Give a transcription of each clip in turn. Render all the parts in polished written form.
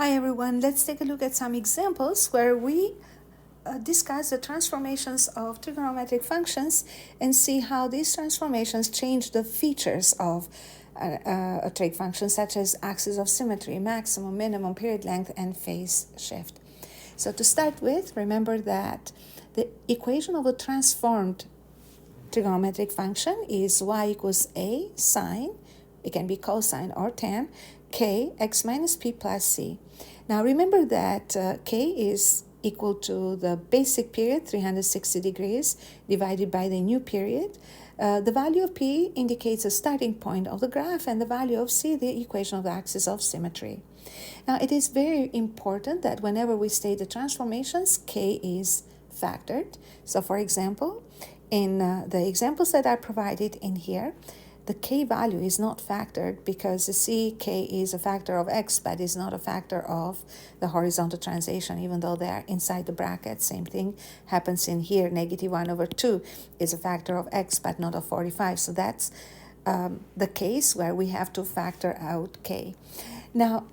Hi everyone, let's take a look at some examples where we discuss the transformations of trigonometric functions and see how these transformations change the features of a trig function, such as axis of symmetry, maximum, minimum, period length, and phase shift. So to start with, remember that the equation of a transformed trigonometric function is y equals a sine, it can be cosine or tan, k x minus p plus c. Now remember that k is equal to the basic period, 360 degrees, divided by the new period. The value of p indicates a starting point of the graph, and the value of c, the equation of the axis of symmetry. Now it is very important that whenever we state the transformations, k is factored. So for example, in the examples that are provided in here, the k value is not factored because you see k is a factor of x, but is not a factor of the horizontal translation, even though they are inside the bracket. Same thing happens in here. Negative 1 over 2 is a factor of x, but not of 45. So that's the case where we have to factor out k. Now,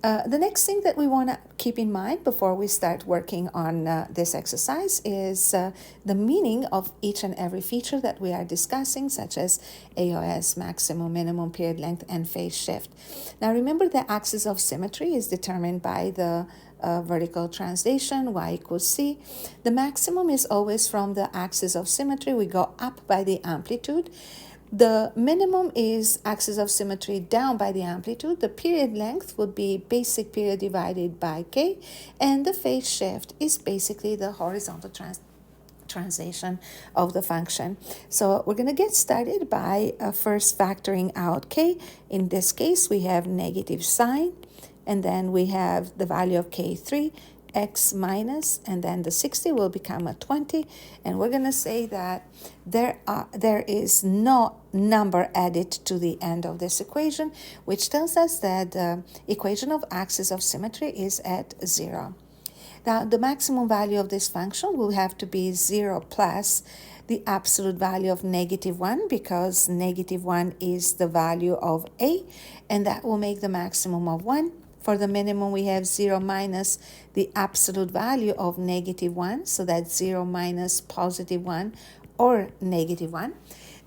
the next thing that we want to keep in mind before we start working on this exercise is the meaning of each and every feature that we are discussing, such as AOS, maximum, minimum, period length, and phase shift. Now remember, the axis of symmetry is determined by the vertical translation, y equals c. The maximum is always from the axis of symmetry. We go up by the amplitude. The minimum is axis of symmetry down by the amplitude. The period length would be basic period divided by k, and the phase shift is basically the horizontal translation of the function. So we're going to get started by first factoring out k. In this case, we have negative sign, and then we have the value of k3, x minus, and then the 60 will become a 20, and we're going to say that there is no number added to the end of this equation, which tells us that the equation of axis of symmetry is at 0. Now the maximum value of this function will have to be 0 plus the absolute value of negative 1, because negative 1 is the value of a, and that will make the maximum of 1. For the minimum, we have 0 minus the absolute value of negative 1, so that's 0 minus positive 1 or negative 1.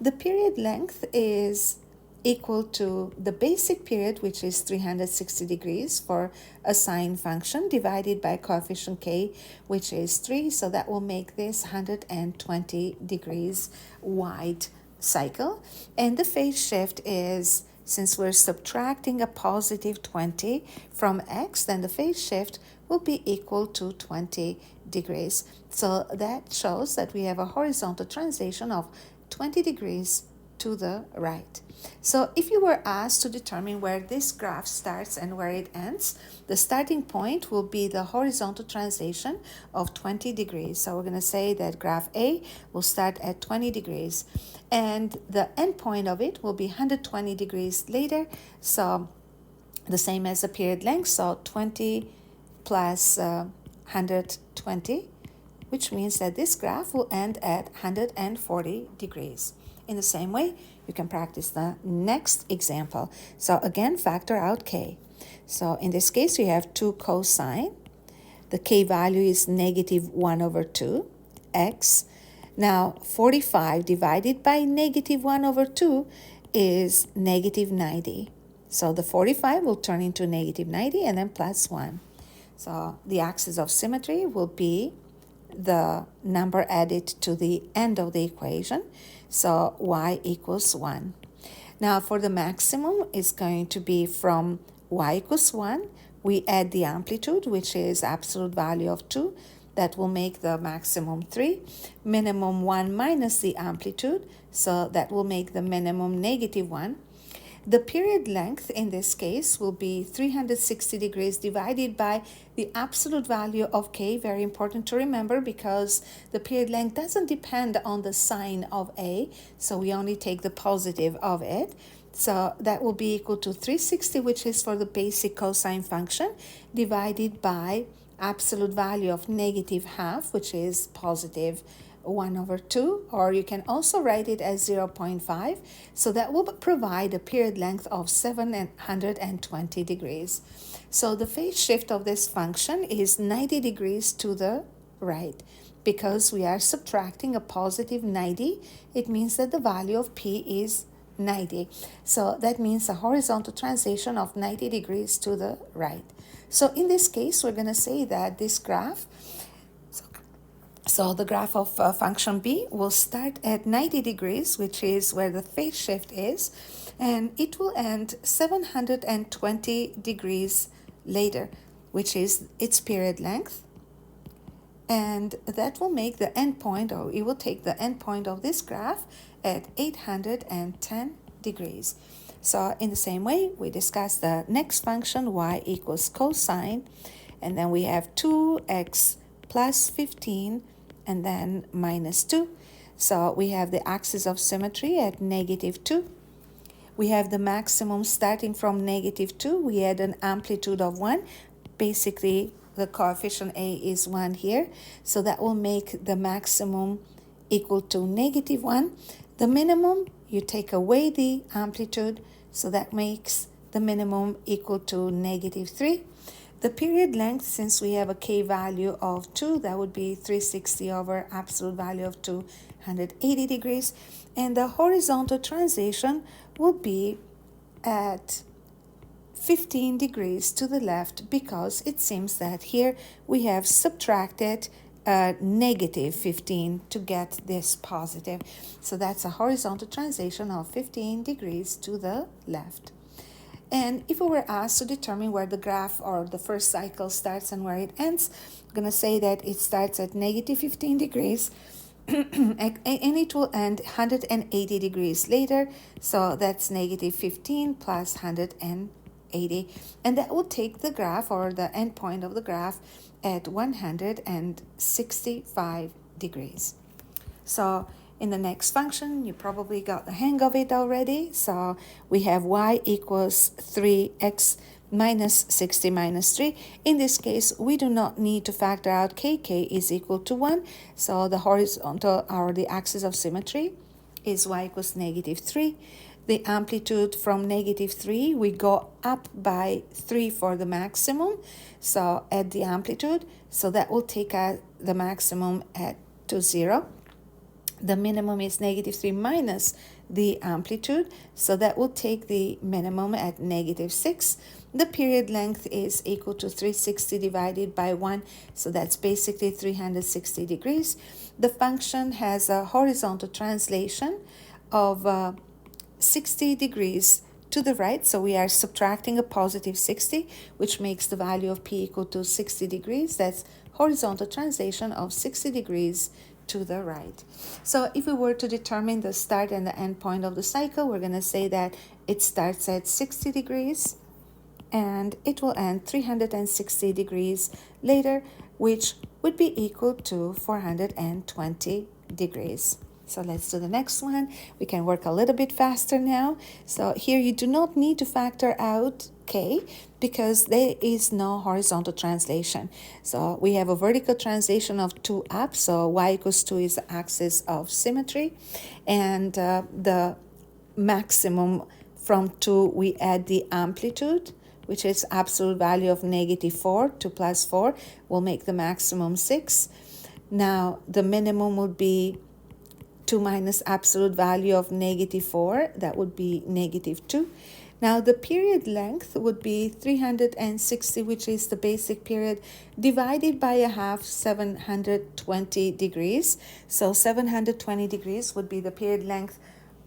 The period length is equal to the basic period, which is 360 degrees for a sine function, divided by coefficient k, which is 3, so that will make this 120 degrees wide cycle. And the phase shift is, since we're subtracting a positive 20 from x, then the phase shift will be equal to 20 degrees. So that shows that we have a horizontal translation of 20 degrees to the right. So if you were asked to determine where this graph starts and where it ends, the starting point will be the horizontal translation of 20 degrees. So we're going to say that graph A will start at 20 degrees, and the end point of it will be 120 degrees later. So the same as the period length, so 20 plus 120, which means that this graph will end at 140 degrees. In the same way, you can practice the next example. So again, factor out k. So in this case, we have 2 cosine. The k value is negative 1 over 2, x. Now, 45 divided by negative 1 over 2 is negative 90. So the 45 will turn into negative 90 and then plus 1. So the axis of symmetry will be the number added to the end of the equation. So y equals 1. Now for the maximum, it's going to be from y equals 1. We add the amplitude, which is absolute value of 2. That will make the maximum 3. Minimum 1 minus the amplitude. So that will make the minimum negative 1. The period length in this case will be 360 degrees divided by the absolute value of k. Very important to remember, because the period length doesn't depend on the sign of a, so we only take the positive of it. So that will be equal to 360, which is for the basic cosine function, divided by absolute value of negative half, which is positive 1 over 2, or you can also write it as 0.5. So that will provide a period length of 720 degrees. So the phase shift of this function is 90 degrees to the right. Because we are subtracting a positive 90, it means that the value of p is 90. So that means a horizontal translation of 90 degrees to the right. So in this case, we're going to say that this graph, so the graph of function b will start at 90 degrees, which is where the phase shift is, and it will end 720 degrees later, which is its period length. And that will make the endpoint, or it will take the endpoint of this graph at 810 degrees. So in the same way, we discuss the next function, y equals cosine, and then we have 2x plus 15, and then minus 2. So we have the axis of symmetry at negative 2. We have the maximum starting from negative 2. We had an amplitude of 1. Basically, the coefficient a is 1 here. So that will make the maximum equal to negative 1. The minimum, you take away the amplitude. So that makes the minimum equal to negative 3. The period length, since we have a k value of 2, that would be 360 over absolute value of 280 degrees. And the horizontal translation will be at 15 degrees to the left, because it seems that here we have subtracted negative 15 to get this positive. So that's a horizontal translation of 15 degrees to the left. And if we were asked to determine where the graph or the first cycle starts and where it ends, I'm going to say that it starts at negative 15 degrees and it will end 180 degrees later. So that's negative 15 plus 180. And that will take the graph or the endpoint of the graph at 165 degrees. So in the next function, you probably got the hang of it already. So we have y equals 3x minus 60 minus 3. In this case, we do not need to factor out k. K is equal to 1. So the horizontal, or the axis of symmetry, is y equals negative 3. The amplitude from negative 3, we go up by 3 for the maximum. So at the amplitude, so that will take the maximum to 0. The minimum is negative 3 minus the amplitude, so that will take the minimum at negative 6. The period length is equal to 360 divided by 1, so that's basically 360 degrees. The function has a horizontal translation of 60 degrees to the right, so we are subtracting a positive 60, which makes the value of p equal to 60 degrees. That's horizontal translation of 60 degrees to the right. So if we were to determine the start and the end point of the cycle, we're going to say that it starts at 60 degrees and it will end 360 degrees later, which would be equal to 420 degrees. So let's do the next one. We can work a little bit faster now. So here you do not need to factor out k, because there is no horizontal translation. So we have a vertical translation of 2 up, so y equals 2 is the axis of symmetry, and the maximum from 2, we add the amplitude, which is absolute value of negative 4 to plus 4, will make the maximum 6. Now the minimum would be 2 minus absolute value of negative 4, that would be negative 2. Now the period length would be 360, which is the basic period, divided by a half, 720 degrees. So 720 degrees would be the period length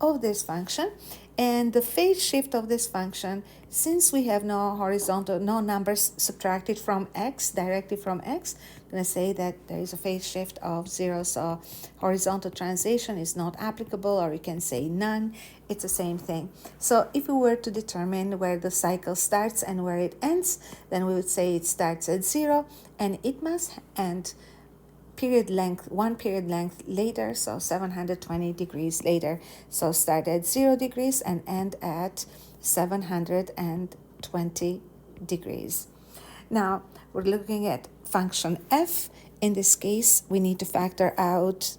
of this function. And the phase shift of this function, since we have no horizontal, no numbers subtracted from x, directly from x, I'm going to say that there is a phase shift of 0. So horizontal translation is not applicable, or you can say none. It's the same thing. So if we were to determine where the cycle starts and where it ends, then we would say it starts at 0 and it must end one period length later, so 720 degrees later. So start at 0 degrees and end at 720 degrees. Now we're looking at function f. In this case, we need to factor out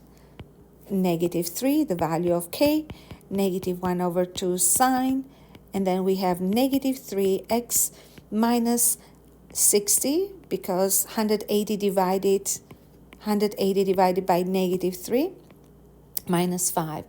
negative 3, the value of k, negative 1 over 2 sine, and then we have negative 3x minus 60 because 180 divided by negative 3 minus 5.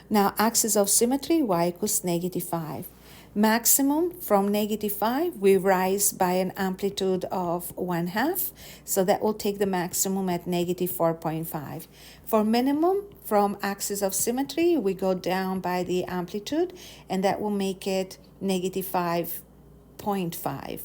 Now axis of symmetry, y equals negative 5. Maximum from negative 5, we rise by an amplitude of 1/2, so that will take the maximum at negative 4.5. For minimum, from axis of symmetry, we go down by the amplitude, and that will make it negative 5.5.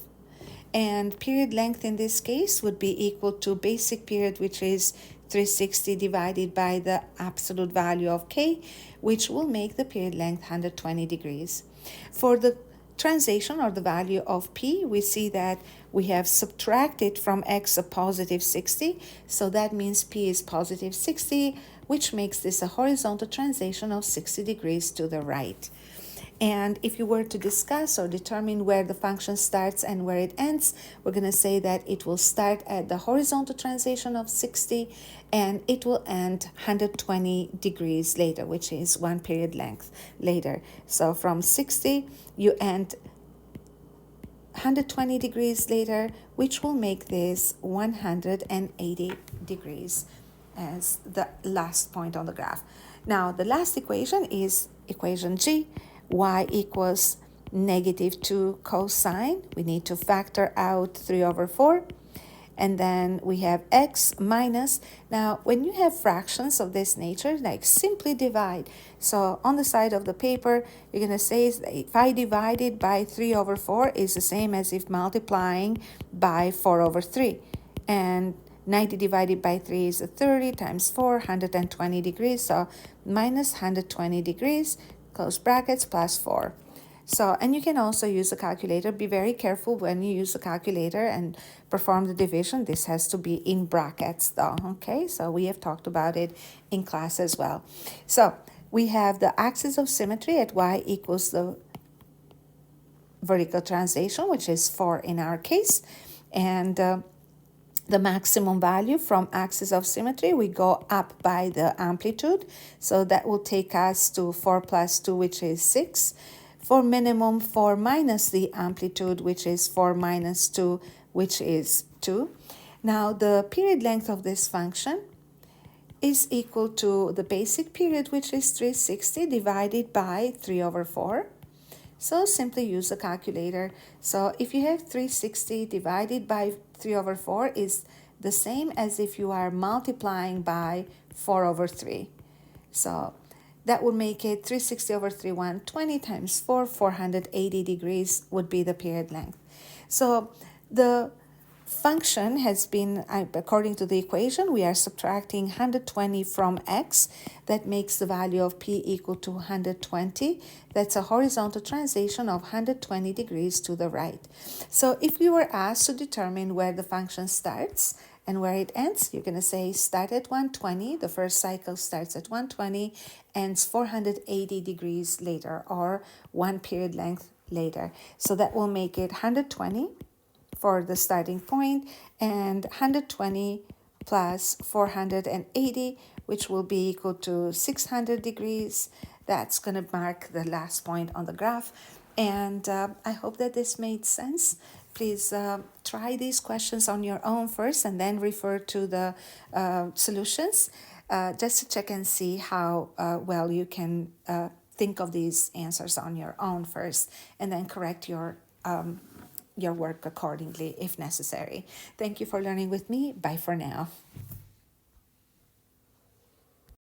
And period length in this case would be equal to basic period, which is 360 divided by the absolute value of k, which will make the period length 120 degrees. For the translation or the value of p, we see that we have subtracted from x a positive 60, so that means p is positive 60, which makes this a horizontal translation of 60 degrees to the right. And if you were to discuss or determine where the function starts and where it ends, we're going to say that it will start at the horizontal translation of 60 and it will end 120 degrees later, which is one period length later. So from 60, you end 120 degrees later, which will make this 180 degrees as the last point on the graph. Now, the last equation is equation G. Y equals negative 2 cosine. We need to factor out 3/4. And then we have x minus. Now, when you have fractions of this nature, like simply divide. So on the side of the paper, you're going to say if I divided by 3/4 is the same as if multiplying by 4/3. And 90 divided by 3 is 30 times 4, 120 degrees. So minus 120 degrees, close brackets, plus 4. So, and you can also use a calculator. Be very careful when you use a calculator and perform the division. This has to be in brackets though, okay? So we have talked about it in class as well. So we have the axis of symmetry at y equals the vertical translation, which is 4 in our case. And the maximum value from axis of symmetry, we go up by the amplitude. So that will take us to 4 plus 2, which is 6. For minimum, 4 minus the amplitude, which is 4 minus 2, which is 2. Now, the period length of this function is equal to the basic period, which is 360, divided by 3/4. So simply use a calculator. So if you have 360 divided by 3/4 is the same as if you are multiplying by 4/3. So that would make it 360/3, 120 times 4, 480 degrees would be the period length. So the function has been, according to the equation, we are subtracting 120 from x. That makes the value of p equal to 120. That's a horizontal translation of 120 degrees to the right. So if you were asked to determine where the function starts and where it ends, you're going to say start at 120. The first cycle starts at 120, ends 480 degrees later, or one period length later. So that will make it 120 for the starting point, and 120 plus 480, which will be equal to 600 degrees. That's going to mark the last point on the graph. And I hope that this made sense. Please try these questions on your own first and then refer to the solutions just to check and see how well you can think of these answers on your own first, and then correct your work accordingly if necessary. Thank you for learning with me. Bye for now.